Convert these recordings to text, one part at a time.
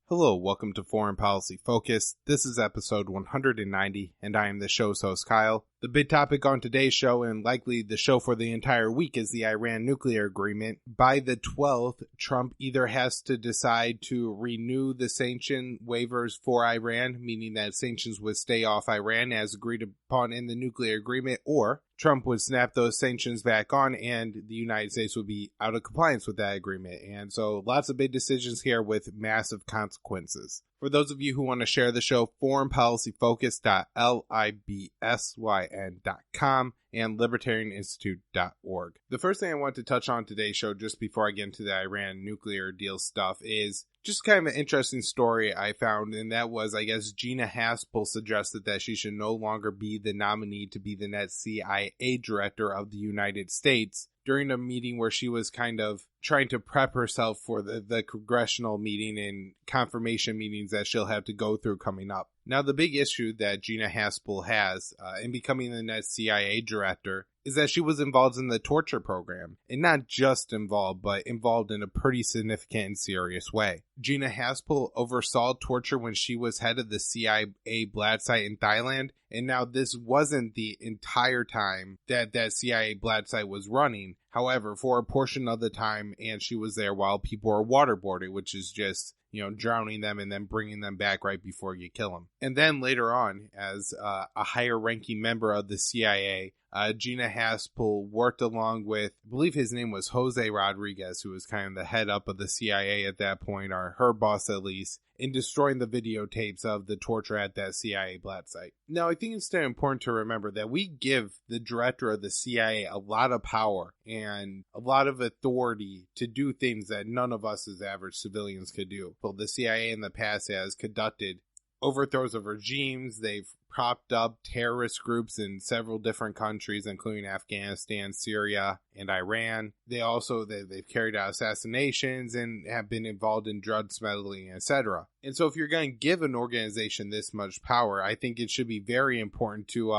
Hello, welcome to Foreign Policy Focus. This is episode 190, and I am the show's host, Kyle. The big topic on today's show, and likely the show for the entire week, is the Iran nuclear agreement. By the 12th, Trump either has to decide to renew the sanction waivers for Iran, meaning that sanctions would stay off Iran as agreed upon in the nuclear agreement, or Trump would snap those sanctions back on and the United States would be out of compliance with that agreement. And so lots of big decisions here with massive consequences. For those of you who want to share the show, foreignpolicyfocus.libsyn.com and libertarianinstitute.org. The first thing I want to touch on today's show, just before I get into the Iran nuclear deal stuff, is just kind of an interesting story I found, and that was, I guess, Gina Haspel suggested that she should no longer be the nominee to be the next CIA director of the United States during a meeting where she was kind of trying to prep herself for the congressional meeting and confirmation meetings that she'll have to go through coming up. Now, the big issue that Gina Haspel has in becoming the next CIA director is that she was involved in the torture program, and not just involved, but involved in a pretty significant and serious way. Gina Haspel oversaw torture when she was head of the CIA Blad site in Thailand, and now this wasn't the entire time that CIA Blad site was running. However, for a portion of the time, and she was there while people were waterboarded, which is just, drowning them and then bringing them back right before you kill them. And then later on, as a higher ranking member of the CIA, Gina Haspel worked along with, I believe his name was Jose Rodriguez, who was kind of the head up of the CIA at that point, or her boss at least, in destroying the videotapes of the torture at that CIA Blad site. Now, I think it's still important to remember that we give the director of the CIA a lot of power and a lot of authority to do things that none of us as average civilians could do. Well, the CIA in the past has conducted overthrows of regimes. They've propped up terrorist groups in several different countries, including Afghanistan, Syria, and Iran. They've carried out assassinations and have been involved in drug smuggling, etc. And so if you're going to give an organization this much power, I think it should be very important to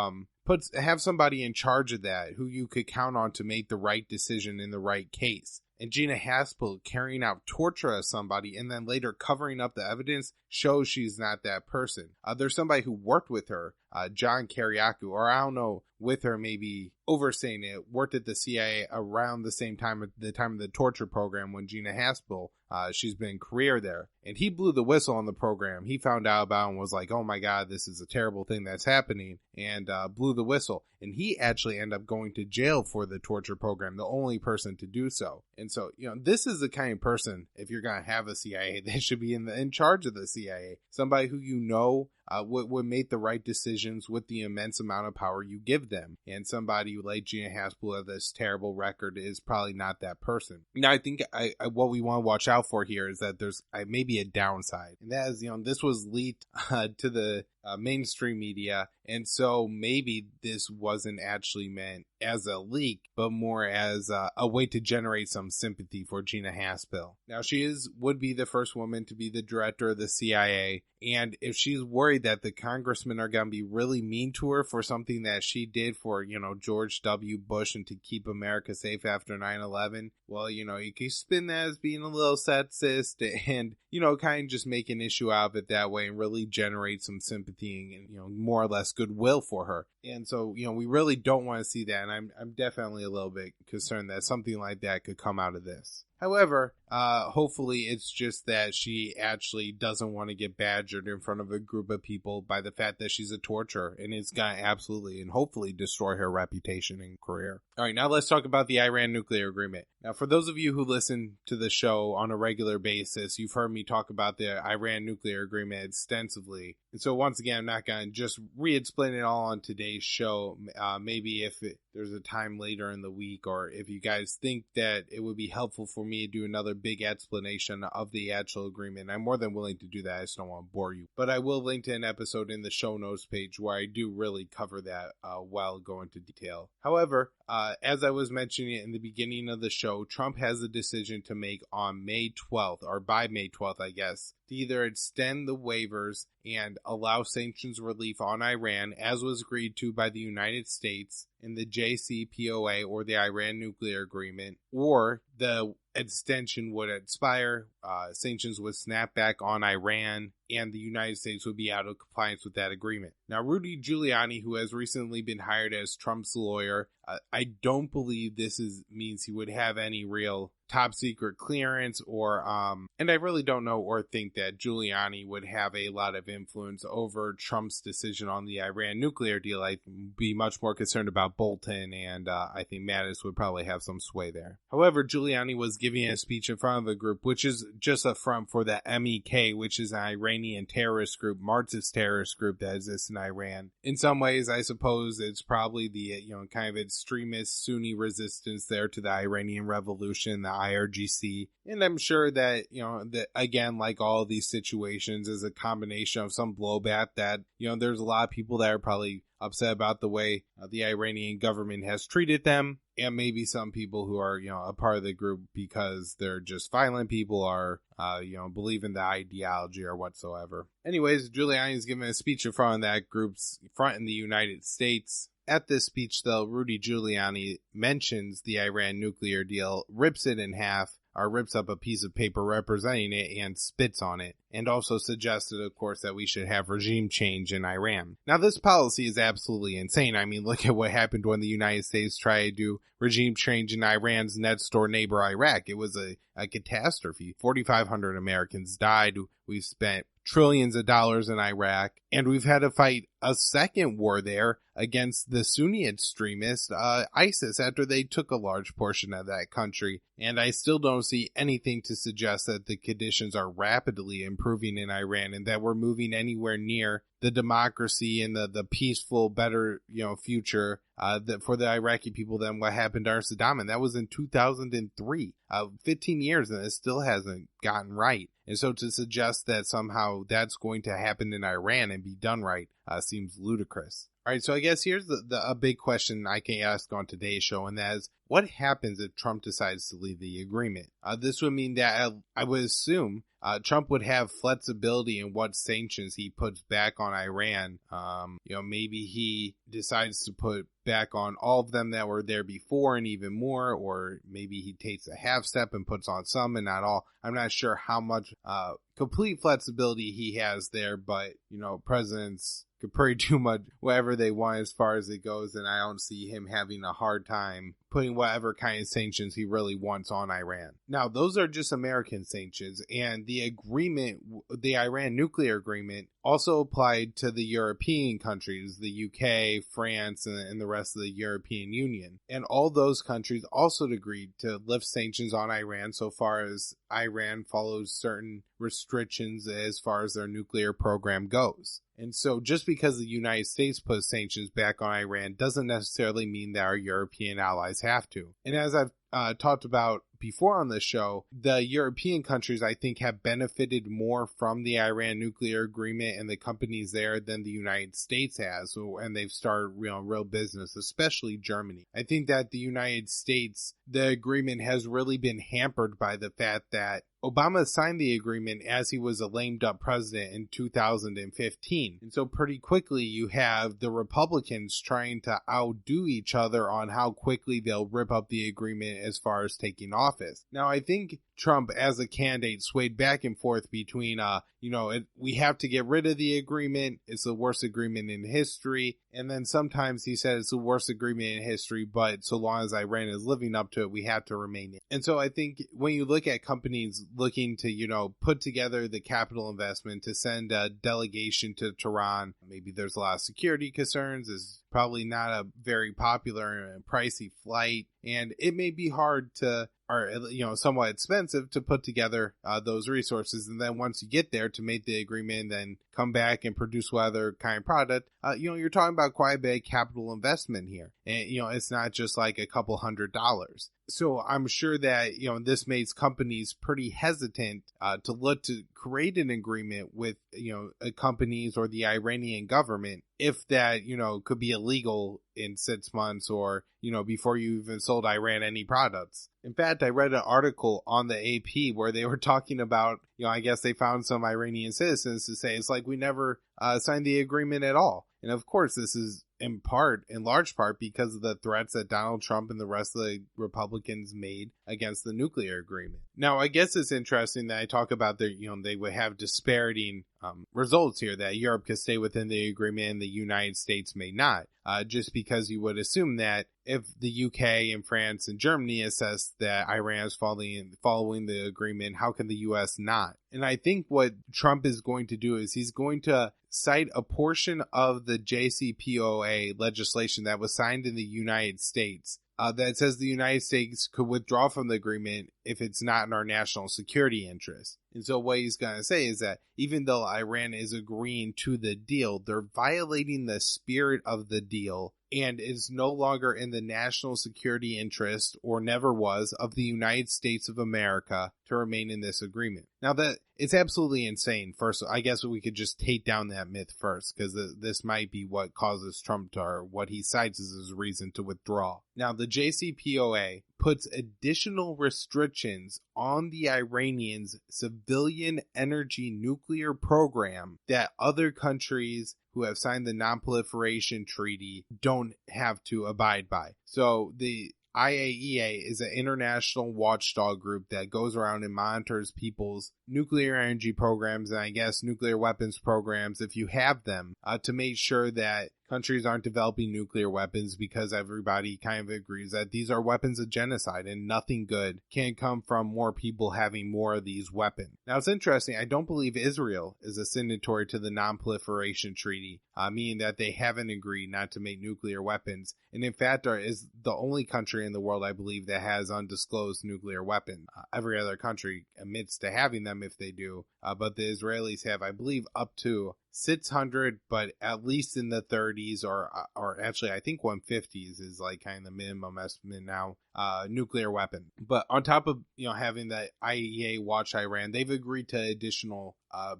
have somebody in charge of that who you could count on to make the right decision in the right case. And Gina Haspel carrying out torture of somebody and then later covering up the evidence shows she's not that person. There's somebody who worked with her, John Kiriakou, or I don't know, with her, maybe overseeing it, worked at the CIA around the same time of the torture program when Gina Haspel, she's been in career there. And he blew the whistle on the program. He found out about it and was like, oh my God, this is a terrible thing that's happening, and blew the whistle. And he actually ended up going to jail for the torture program, the only person to do so. And so, this is the kind of person, if you're going to have a CIA, that should be in charge of the CIA. Somebody who would make the right decisions with the immense amount of power you give them. And somebody like Gina Haspel with this terrible record is probably not that person. Now, I think what we want to watch out for here is that there's maybe a downside. And that is, this was leaked to the mainstream media. And so maybe this wasn't actually meant as a leak, but more as a way to generate some sympathy for Gina Haspel. Now, she would be the first woman to be the director of the CIA. And if she's worried that the congressmen are going to be really mean to her for something that she did for, George W. Bush and to keep America safe after 9/11, well, you can spin that as being a little sexist and, kind of just make an issue out of it that way and really generate some sympathy and, more or less goodwill for her. And so, we really don't want to see that. And I'm definitely a little bit concerned that something like that could come out of this. However, hopefully it's just that she actually doesn't want to get badgered in front of a group of people by the fact that she's a torturer, and it's going to absolutely and hopefully destroy her reputation and career. All right, now let's talk about the Iran nuclear agreement. Now, for those of you who listen to the show on a regular basis, you've heard me talk about the Iran nuclear agreement extensively. And so once again, I'm not going to just re-explain it all on today's show. Maybe if there's a time later in the week, or if you guys think that it would be helpful for me to do another big explanation of the actual agreement, I'm more than willing to do that. I just don't want to bore you. But I will link to an episode in the show notes page where I do really cover that while going into detail. However, as I was mentioning in the beginning of the show, Trump has a decision to make on May 12th, or by May 12th, I guess, to either extend the waivers and allow sanctions relief on Iran, as was agreed to by the United States in the JCPOA or the Iran nuclear agreement, or the extension would expire, sanctions would snap back on Iran, and the United States would be out of compliance with that agreement. Now, Rudy Giuliani, who has recently been hired as Trump's lawyer, I don't believe this means he would have any real top secret clearance and I really don't know or think that Giuliani would have a lot of influence over Trump's decision on the Iran nuclear deal. I'd be much more concerned about Bolton, and I think Mattis would probably have some sway there. However, Giuliani was giving a speech in front of a group, which is just a front for the MEK, which is an Iranian terrorist group, Marxist terrorist group that exists in Iran. In some ways, I suppose it's probably the kind of extremist Sunni resistance there to the Iranian Revolution, the IRGC. And I'm sure that, that again, like all of these situations, is a combination of some blowback that, there's a lot of people that are probably upset about the way the Iranian government has treated them, and maybe some people who are, a part of the group because they're just violent people or, believe in the ideology or whatsoever. Anyways, Giuliani is giving a speech in front of that group's front in the United States. At this speech, though, Rudy Giuliani mentions the Iran nuclear deal, rips it in half, or rips up a piece of paper representing it and spits on it, and also suggested, of course, that we should have regime change in Iran. Now, this policy is absolutely insane. I mean, look at what happened when the United States tried to do regime change in Iran's next door neighbor, Iraq. It was a catastrophe. 4,500 Americans died. We've spent trillions of dollars in Iraq, and we've had to fight a second war there against the Sunni extremists, ISIS, after they took a large portion of that country. And I still don't see anything to suggest that the conditions are rapidly improving in Iran and that we're moving anywhere near the democracy and the peaceful, better, future that for the Iraqi people than what happened under Saddam. And that was in 2003, 15 years, and it still hasn't gotten right. And so to suggest that somehow that's going to happen in Iran and be done right seems ludicrous. All right, so I guess here's a big question I can ask on today's show, and that is, what happens if Trump decides to leave the agreement? This would mean that I would assume Trump would have flexibility in what sanctions he puts back on Iran. Maybe he decides to put back on all of them that were there before and even more, or maybe he takes a half step and puts on some and not all. I'm not sure how much complete flexibility he has there, but, presidents could pretty do much whatever they want as far as it goes, and I don't see him having a hard time putting whatever kind of sanctions he really wants on Iran. Now, those are just American sanctions, and the agreement, the Iran nuclear agreement, also applied to the European countries, the UK, France, and the rest of the European Union. And all those countries also agreed to lift sanctions on Iran so far as Iran follows certain restrictions as far as their nuclear program goes. And so just because the United States puts sanctions back on Iran doesn't necessarily mean that our European allies have to. And as I've talked about before on this show, the European countries, I think, have benefited more from the Iran nuclear agreement and the companies there than the United States has, and they've started real business, especially Germany. I think that the United States, the agreement has really been hampered by the fact that Obama signed the agreement as he was a lame duck president in 2015. And so pretty quickly you have the Republicans trying to outdo each other on how quickly they'll rip up the agreement as far as taking office. Now, I think Trump as a candidate swayed back and forth between, we have to get rid of the agreement. It's the worst agreement in history. And then sometimes he said it's the worst agreement in history, but so long as Iran is living up to it, we have to remain in. And so I think when you look at companies looking to, put together the capital investment to send a delegation to Tehran, maybe there's a lot of security concerns. It's probably not a very popular and pricey flight. And it may be hard to, or somewhat expensive to put together those resources, and then once you get there to make the agreement, then come back and produce whatever kind of product, you're talking about quite a bit of capital investment here, and it's not just like a couple $100s. So I'm sure that this makes companies pretty hesitant to look to create an agreement with companies or the Iranian government if that could be illegal in 6 months or before you even sold Iran any products. In fact, I read an article on the AP where they were talking about I guess they found some Iranian citizens to say it's like we never signed the agreement at all. And of course, this is in large part, because of the threats that Donald Trump and the rest of the Republicans made against the nuclear agreement. Now, I guess it's interesting that I talk about they would have disparating results here, that Europe could stay within the agreement and the United States may not, just because you would assume that if the UK and France and Germany assess that Iran is following the agreement, how can the US not? And I think what Trump is going to do is he's going to cite a portion of the JCPOA legislation that was signed in the United States that says the United States could withdraw from the agreement if it's not in our national security interest. And so what he's going to say is that even though Iran is agreeing to the deal, they're violating the spirit of the deal and is no longer in the national security interest, or never was, of the United States of America to remain in this agreement. Now, that it's absolutely insane. First, I guess we could just take down that myth first, because this might be what causes Trump to, or what he cites as his reason to withdraw. Now, the JCPOA puts additional restrictions on the Iranians' civilian energy nuclear program that other countries who have signed the Non-Proliferation Treaty don't have to abide by. So the IAEA is an international watchdog group that goes around and monitors people's nuclear energy programs and I guess nuclear weapons programs, if you have them, to make sure that countries aren't developing nuclear weapons, because everybody kind of agrees that these are weapons of genocide and nothing good can come from more people having more of these weapons. Now, it's interesting. I don't believe Israel is a signatory to the Non-Proliferation Treaty, meaning that they haven't agreed not to make nuclear weapons. And in fact, is the only country in the world, I believe, that has undisclosed nuclear weapons. Every other country admits to having them if they do, but the Israelis have, I believe, up to 600, but at least in the 30s, or actually I think 150s is like kind of the minimum estimate now, nuclear weapon. But on top of having the IAEA watch Iran, they've agreed to additional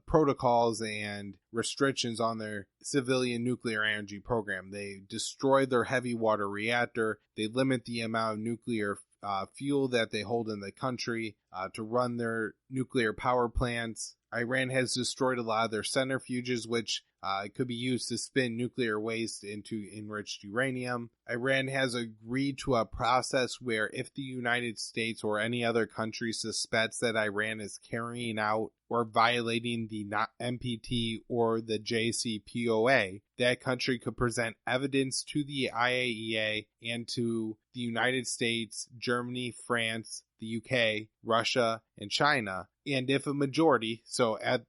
protocols and restrictions on their civilian nuclear energy program. They destroy their heavy water reactor. They limit the amount of nuclear fuel that they hold in the country to run their nuclear power plants. Iran has destroyed a lot of their centrifuges, which could be used to spin nuclear waste into enriched uranium. Iran has agreed to a process where if the United States or any other country suspects that Iran is carrying out or violating the NPT or the JCPOA, that country could present evidence to the IAEA and to the United States, Germany, France, the UK, Russia, and China. And if a majority, so at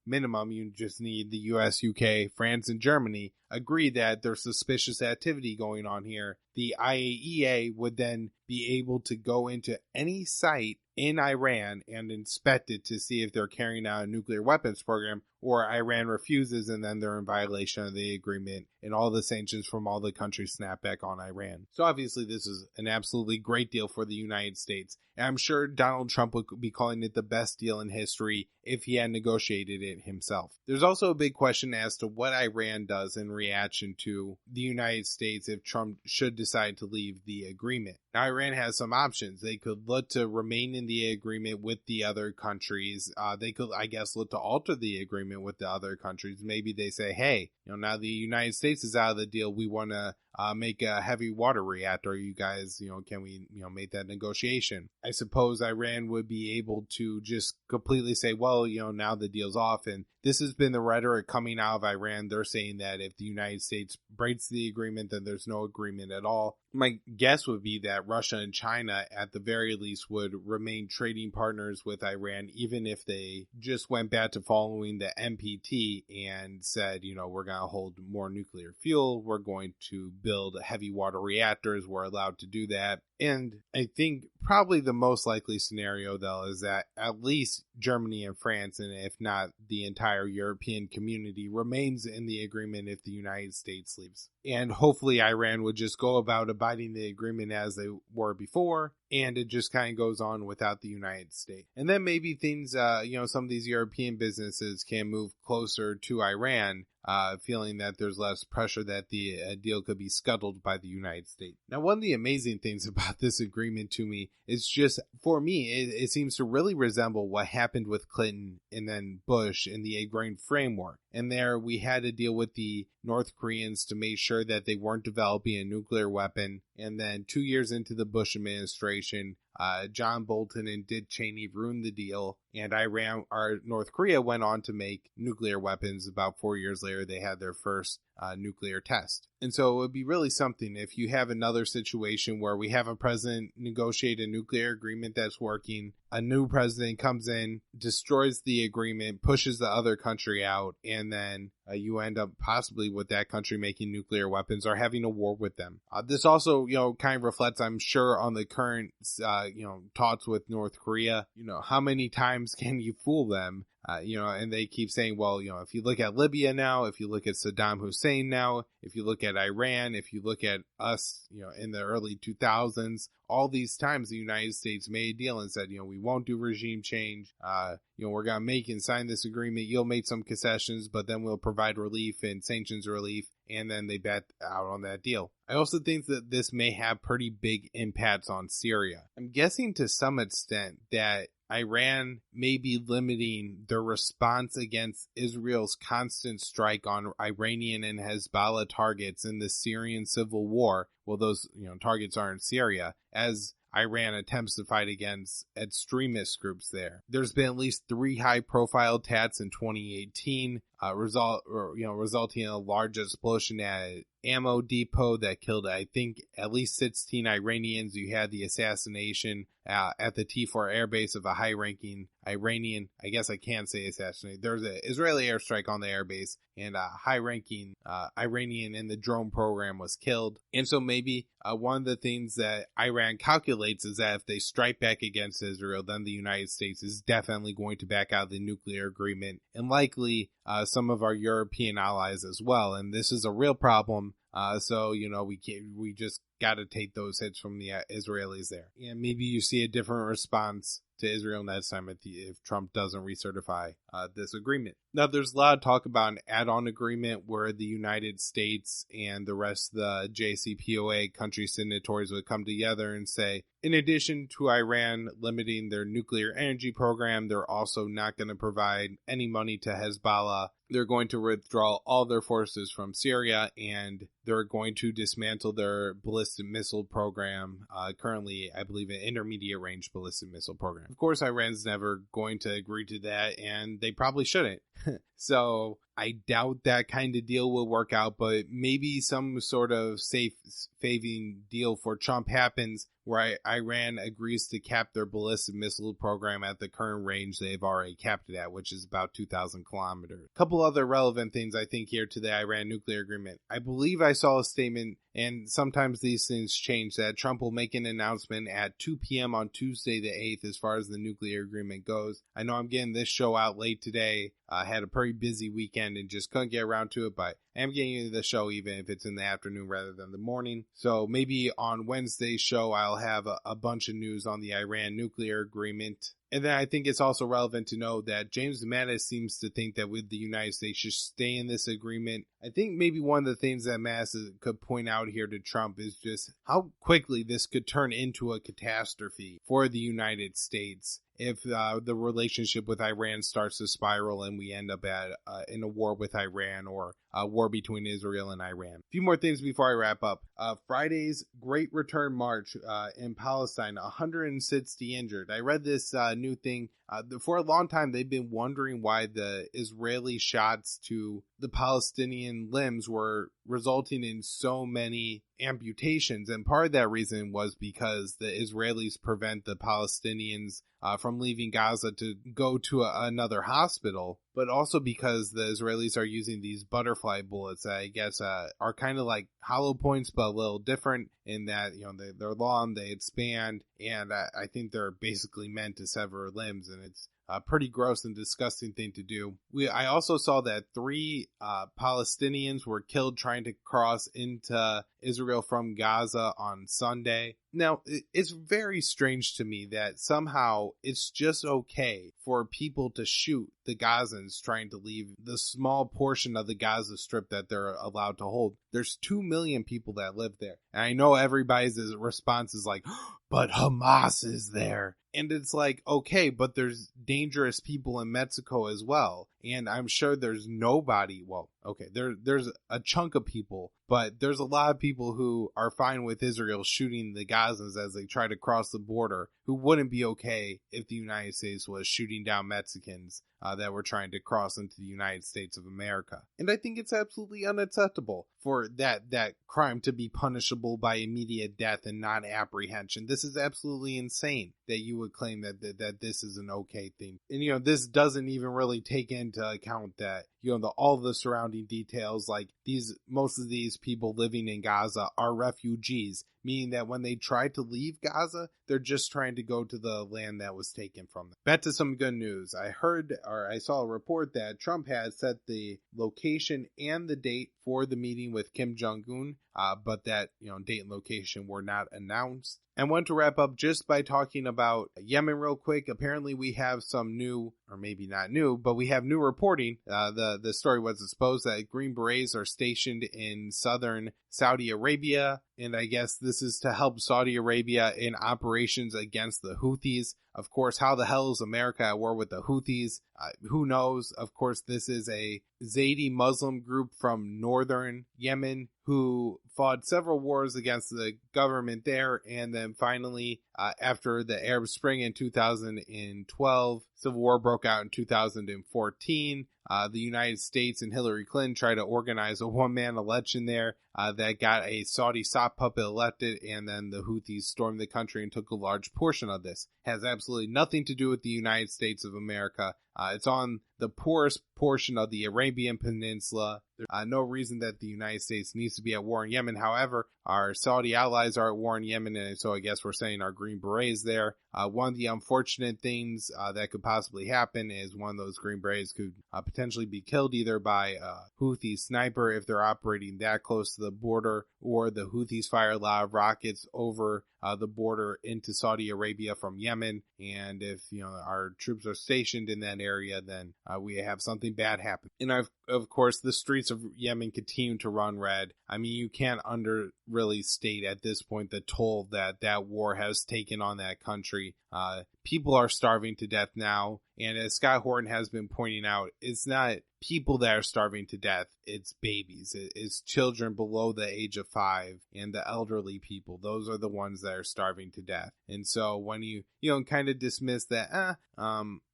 minimum, you just need the US, UK, France, and Germany agree that there's suspicious activity going on here, the IAEA would then be able to go into any site in Iran and inspect it to see if they're carrying out a nuclear weapons program, or Iran refuses and then they're in violation of the agreement and all the sanctions from all the countries snap back on Iran. So obviously this is an absolutely great deal for the United States. And I'm sure Donald Trump would be calling it the best deal in history if he had negotiated it himself. There's also a big question as to what Iran does in reaction to the United States if Trump should decide to leave the agreement. Now, Iran has some options. They could look to remain in the agreement with the other countries. They could, I guess, look to alter the agreement with the other countries. Maybe they say, hey, now the United States is out of the deal. We want to make a heavy water reactor. You guys, can we, make that negotiation? I suppose Iran would be able to just completely say, well, now the deal's off. And this has been the rhetoric coming out of Iran. They're saying that if the United States breaks the agreement, then there's no agreement at all. My guess would be that Russia and China, at the very least, would remain trading partners with Iran, even if they just went back to following the NPT and said, we're going to hold more nuclear fuel. We're going to build heavy water reactors. We're allowed to do that. And I think probably the most likely scenario, though, is that at least Germany and France, and if not the entire European community, remains in the agreement if the United States leaves. And hopefully Iran would just go about abiding the agreement as they were before. and it just kind of goes on without the United States. And then maybe things, some of these European businesses can move closer to Iran, feeling that there's less pressure that the deal could be scuttled by the United States. Now, one of the amazing things about this agreement to me is just, for me, it seems to really resemble what happened with Clinton and then Bush in the Agrarian Framework. And there we had to deal with the North Koreans to make sure that they weren't developing a nuclear weapon. And then 2 years into the Bush administration, John Bolton and Dick Cheney ruined the deal, and North Korea went on to make nuclear weapons. About 4 years later, they had their first nuclear test. And so it would be really something if you have another situation where we have a president negotiate a nuclear agreement that's working, a new president comes in, destroys the agreement, pushes the other country out, and then you end up possibly with that country making nuclear weapons or having a war with them. This also, kind of reflects, I'm sure, on the current, talks with North Korea. How many times can you fool them? And they keep saying, well, if you look at Libya now, if you look at Saddam Hussein now, if you look at Iran, if you look at us, in the early 2000s, all these times the United States made a deal and said, we won't do regime change. We're going to make and sign this agreement. You'll make some concessions, but then we'll provide relief and sanctions relief. And then they bet out on that deal. I also think that this may have pretty big impacts on Syria. I'm guessing to some extent that Iran may be limiting their response against Israel's constant strike on Iranian and Hezbollah targets in the Syrian civil war. Well, those targets are in Syria, as Iran attempts to fight against extremist groups there. There's been at least 3 high-profile attacks in 2018, resulting in a large explosion at an ammo depot that killed, I think, at least 16 Iranians. You had the assassination at the T4 airbase of a high-ranking Iranian. I guess I can't say assassinate. There's an Israeli airstrike on the airbase, and a high-ranking Iranian in the drone program was killed. And so maybe one of the things that Iran calculates is that if they strike back against Israel, then the United States is definitely going to back out of the nuclear agreement, and likely some of our European allies as well. And this is a real problem. So we just got to take those hits from the Israelis there. And maybe you see a different response to Israel next time if Trump doesn't recertify this agreement. Now, there's a lot of talk about an add-on agreement where the United States and the rest of the JCPOA country signatories would come together and say, in addition to Iran limiting their nuclear energy program, they're also not going to provide any money to Hezbollah. They're going to withdraw all their forces from Syria, and they're going to dismantle their ballistic missile program, currently, I believe, an intermediate range ballistic missile program. Of course, Iran's never going to agree to that, and they probably shouldn't. So I doubt that kind of deal will work out, but maybe some sort of safe saving deal for Trump happens where Iran agrees to cap their ballistic missile program at the current range they've already capped it at, which is about 2,000 kilometers. A couple other relevant things, I think, here to the Iran nuclear agreement. I believe I saw a statement, and sometimes these things change, that Trump will make an announcement at 2 p.m. on Tuesday the 8th as far as the nuclear agreement goes. I know I'm getting this show out late today. I had a pretty busy weekend and just couldn't get around to it, but I am getting into the show even if it's in the afternoon rather than the morning. So maybe on Wednesday's show, I'll have a bunch of news on the Iran nuclear agreement. And then I think it's also relevant to know that James Mattis seems to think that with the United States should stay in this agreement. I think maybe one of the things that Mattis could point out here to Trump is just how quickly this could turn into a catastrophe for the United States if the relationship with Iran starts to spiral and we end up in a war with Iran or a war between Israel and Iran. A few more things before I wrap up. Friday's Great Return March in Palestine, 160 injured. I read this new thing. For a long time, they've been wondering why the Israeli shots to the Palestinian limbs were resulting in so many amputations. And part of that reason was because the Israelis prevent the Palestinians from leaving Gaza to go to another hospital, but also because the Israelis are using these butterfly bullets that I guess are kind of like hollow points, but a little different in that, they're long, they expand, and I think they're basically meant to sever limbs, and it's a pretty gross and disgusting thing to do. I also saw that 3 Palestinians were killed trying to cross into Israel from Gaza on Sunday. Now, it's very strange to me that somehow it's just okay for people to shoot the Gazans trying to leave the small portion of the Gaza Strip that they're allowed to hold. There's 2 million people that live there. And I know everybody's response is like, but Hamas is there. And it's like, okay, but there's dangerous people in Mexico as well. And I'm sure there's nobody, well, okay, there's a chunk of people, but there's a lot of people who are fine with Israel shooting the Gazans as they try to cross the border, who wouldn't be okay if the United States was shooting down Mexicans that were trying to cross into the United States of America. And I think it's absolutely unacceptable for that crime to be punishable by immediate death and non-apprehension. This is absolutely insane that you would claim that this is an okay thing. And, this doesn't even really take into account that, all the surrounding details, like most of these people living in Gaza are refugees, meaning that when they try to leave Gaza, they're just trying to go to the land that was taken from them. Back to some good news. I saw a report that Trump has set the location and the date for the meeting with Kim Jong-un, but that, date and location were not announced. I want to wrap up just by talking about Yemen real quick. Apparently we have some new, or maybe not new, but we have new reporting. The story was exposed that Green Berets are stationed in southern Saudi Arabia, and I guess this is to help Saudi Arabia in operations against the Houthis. Of course, how the hell is America at war with the Houthis? Who knows? Of course, this is a Zaidi Muslim group from northern Yemen who fought several wars against the government there, and then finally, after the Arab Spring in 2012, civil war broke out in 2014. The United States and Hillary Clinton tried to organize a one-man election there that got a Saudi sock puppet elected, and then the Houthis stormed the country and took a large portion of this. It has absolutely nothing to do with the United States of America. It's on the poorest portion of the Arabian Peninsula. There's no reason that the United States needs to be at war in Yemen. However, our Saudi allies are at war in Yemen, and so I guess we're saying our Green Berets there. One of the unfortunate things that could possibly happen is one of those Green Berets could potentially be killed either by a Houthi sniper if they're operating that close to the border, or the Houthis fire a lot of rockets over the border into Saudi Arabia from Yemen. And if our troops are stationed in that area, then we have something bad happen. And of course, the streets of Yemen continue to run red. I mean, you can't really state at this point the toll that war has taken on that country. People are starving to death now, and as Scott Horton has been pointing out, it's not people that are starving to death, it's babies. It's children below the age of 5 and the elderly people. Those are the ones that are starving to death. And so when you kind of dismiss that,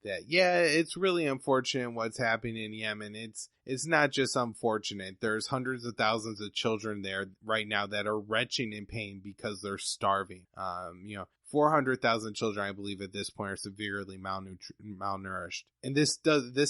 it's really unfortunate what's happening in Yemen. It's not just unfortunate. There's hundreds of thousands of children there right now that are retching in pain because they're starving. 400,000 children, I believe, at this point are severely malnourished. And this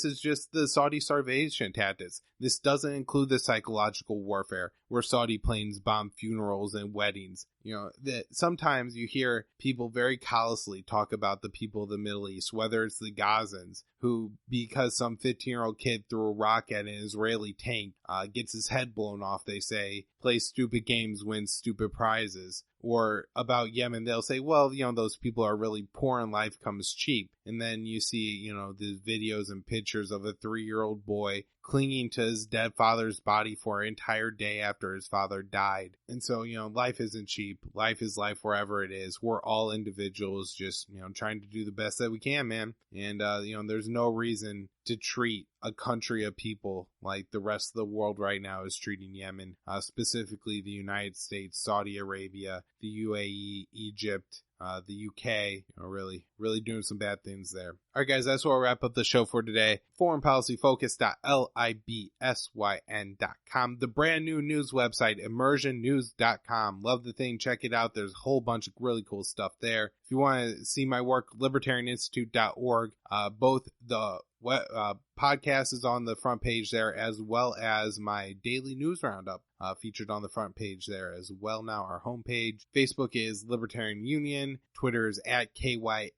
is just the Saudi starvation tactics. This doesn't include the psychological warfare where Saudi planes bomb funerals and weddings. That sometimes you hear people very callously talk about the people of the Middle East, whether it's the Gazans, who, because some 15-year-old kid threw a rock at an Israeli tank, gets his head blown off, they say, play stupid games, win stupid prizes. Or about Yemen, they'll say, well, those people are really poor and life comes cheap. And then you see, the videos and pictures of a 3-year-old boy clinging to his dead father's body for an entire day after his father died. And so, life isn't cheap. Life is life wherever it is. We're all individuals just, trying to do the best that we can, man. And, there's no reason to treat a country of people like the rest of the world right now is treating Yemen, specifically the United States, Saudi Arabia, the UAE, Egypt, the UK, really doing some bad things there. All right, guys, that's where I'll wrap up the show for today. foreignpolicyfocus.libsyn.com, the brand new news website, immersionnews.com. Love the thing. Check it out. There's a whole bunch of really cool stuff there. If you want to see my work, libertarianinstitute.org. Both the podcast is on the front page there, as well as my daily news roundup featured on the front page there as well. Now our homepage. Facebook is Libertarian Union. Twitter is at KYAAALE.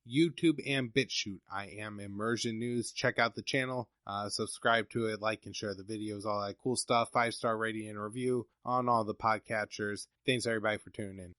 YouTube and BitChute. I am Immersion News. Check out the channel. Subscribe to it, like and share the videos, all that cool stuff. 5-star rating and review on all the podcatchers. Thanks everybody for tuning in.